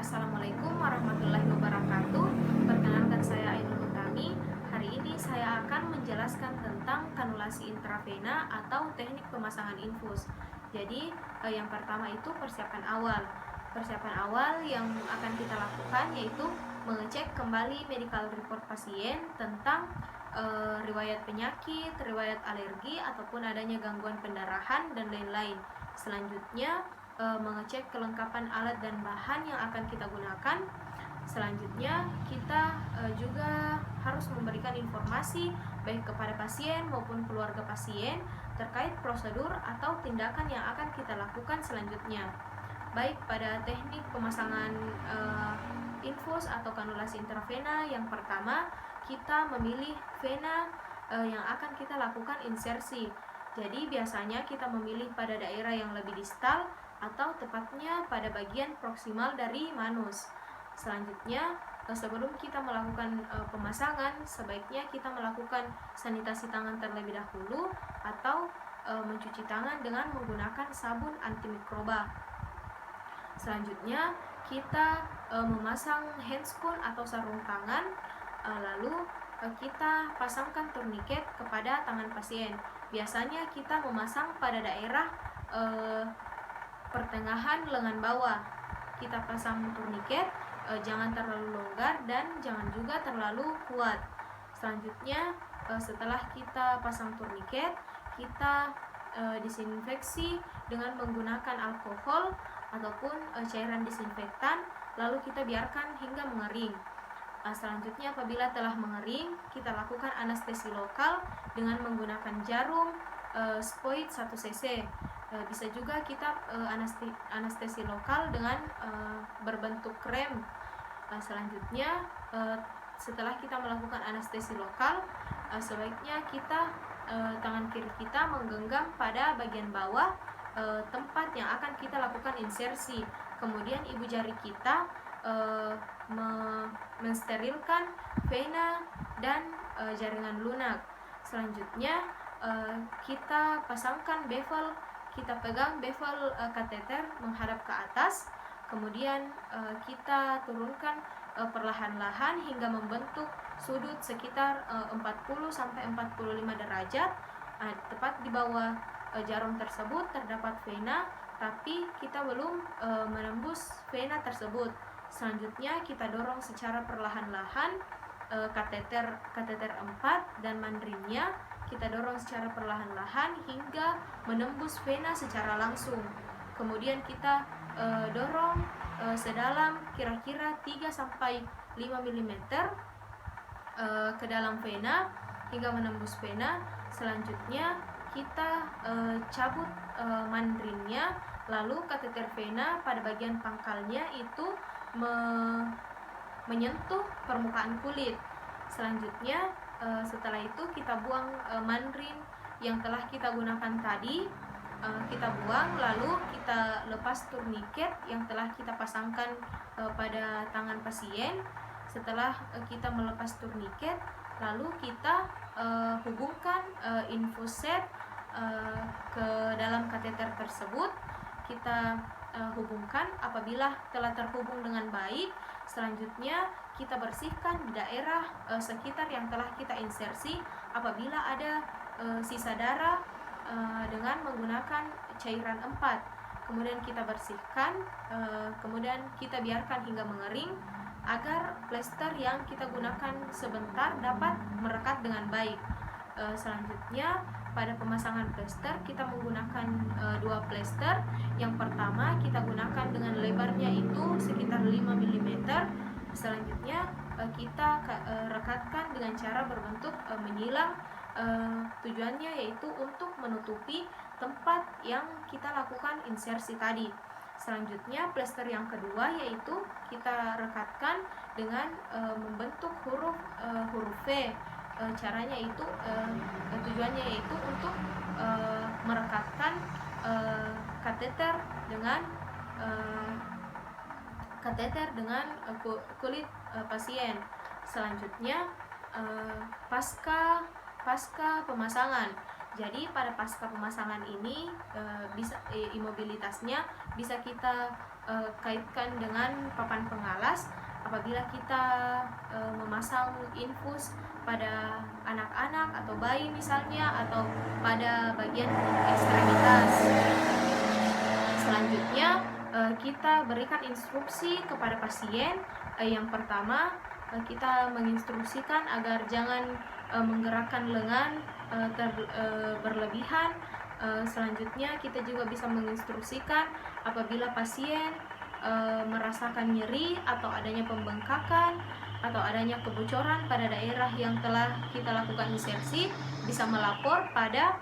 Assalamualaikum warahmatullahi wabarakatuh. Perkenalkan, saya Ainul Utami. Hari ini saya akan menjelaskan tentang kanulasi intravena atau teknik pemasangan infus. Jadi yang pertama itu persiapan awal. Persiapan awal yang akan kita lakukan yaitu mengecek kembali medical report pasien tentang riwayat penyakit, riwayat alergi ataupun adanya gangguan pendarahan dan lain-lain. Selanjutnya mengecek kelengkapan alat dan bahan yang akan kita gunakan. Selanjutnya kita juga harus memberikan informasi baik kepada pasien maupun keluarga pasien terkait prosedur atau tindakan yang akan kita lakukan selanjutnya. Baik pada teknik pemasangan infus atau kanulasi intravena, yang pertama kita memilih vena yang akan kita lakukan insersi. Jadi biasanya kita memilih pada daerah yang lebih distal atau tepatnya pada bagian proksimal dari manus. Selanjutnya, sebelum kita melakukan pemasangan, sebaiknya kita melakukan sanitasi tangan terlebih dahulu atau mencuci tangan dengan menggunakan sabun antimikroba. Selanjutnya, kita memasang handscoon atau sarung tangan, lalu kita pasangkan turniket kepada tangan pasien. Biasanya kita memasang pada daerah pertengahan lengan bawah. Kita pasang turniket, jangan terlalu longgar dan jangan juga terlalu kuat. Selanjutnya, setelah kita pasang turniket, kita disinfeksi dengan menggunakan alkohol ataupun cairan disinfektan, lalu kita biarkan hingga mengering. Selanjutnya, apabila telah mengering, kita lakukan anestesi lokal dengan menggunakan jarum Spoid 1 cc. Bisa juga kita anestesi lokal dengan berbentuk krem. Selanjutnya, setelah kita melakukan anestesi lokal, sebaiknya kita tangan kiri kita menggenggam pada bagian bawah tempat yang akan kita lakukan insersi. Kemudian ibu jari kita mensterilkan vena dan jaringan lunak. Selanjutnya, kita pasangkan bevel, kita pegang bevel kateter menghadap ke atas, kemudian kita turunkan perlahan-lahan hingga membentuk sudut sekitar 40-45 derajat. Tepat di bawah jarum tersebut terdapat vena, tapi kita belum menembus vena tersebut. Selanjutnya kita dorong secara perlahan-lahan kateter 4 dan mandrimnya kita dorong secara perlahan-lahan hingga menembus vena secara langsung. Kemudian kita dorong sedalam kira-kira 3-5 mm ke dalam vena hingga menembus vena. Selanjutnya kita cabut mandrimnya, lalu kateter vena pada bagian pangkalnya itu menyentuh permukaan kulit. Selanjutnya, setelah itu kita buang mandrin yang telah kita gunakan tadi, kita buang, lalu kita lepas turniket yang telah kita pasangkan pada tangan pasien. Setelah kita melepas turniket, lalu kita hubungkan infus set ke dalam kateter tersebut. Kita hubungkan. Apabila telah terhubung dengan baik, selanjutnya kita bersihkan di daerah sekitar yang telah kita insersi. Apabila ada sisa darah dengan menggunakan cairan 4, kemudian kita bersihkan, kemudian kita biarkan hingga mengering agar plester yang kita gunakan sebentar dapat merekat dengan baik. Selanjutnya, pada pemasangan plester kita menggunakan 2 plester. Yang pertama kita gunakan dengan lebarnya itu sekitar 5 mm. Selanjutnya kita rekatkan dengan cara berbentuk menyilang. Tujuannya yaitu untuk menutupi tempat yang kita lakukan insersi tadi. Selanjutnya plester yang kedua yaitu kita rekatkan dengan membentuk huruf V. Caranya itu tujuannya yaitu untuk merekatkan kateter dengan kulit pasien. Selanjutnya pasca pemasangan, Jadi pada pasca pemasangan ini imobilitasnya bisa kita kaitkan dengan papan pengalas apabila kita memasang infus pada anak-anak atau bayi misalnya, atau pada bagian ekstremitas. Selanjutnya kita berikan instruksi kepada pasien. Yang pertama, kita menginstruksikan agar jangan menggerakkan lengan berlebihan. Selanjutnya kita juga bisa menginstruksikan apabila pasien merasakan nyeri atau adanya pembengkakan atau adanya kebocoran pada daerah yang telah kita lakukan insersi, bisa melapor pada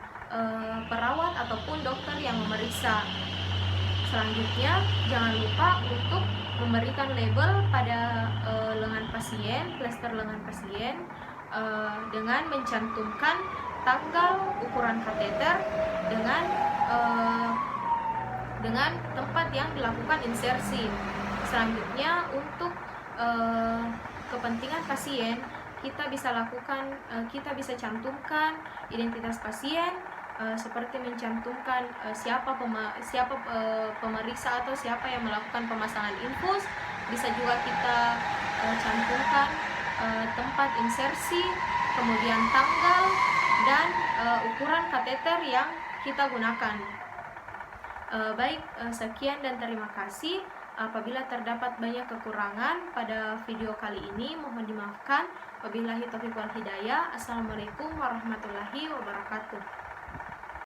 perawat ataupun dokter yang memeriksa. Selanjutnya, jangan lupa untuk memberikan label pada lengan pasien, plester lengan pasien, dengan mencantumkan tanggal ukuran kateter dengan tempat yang dilakukan insersi. Selanjutnya, untuk kepentingan pasien, kita bisa cantumkan identitas pasien, seperti mencantumkan siapa pemeriksa atau siapa yang melakukan pemasangan infus. Bisa juga kita cantumkan tempat insersi, kemudian tanggal dan ukuran kateter yang kita gunakan. Baik, sekian dan terima kasih. Apabila terdapat banyak kekurangan pada video kali ini, mohon dimaafkan. Wabillahi taufiq wal hidayah. Assalamualaikum warahmatullahi wabarakatuh.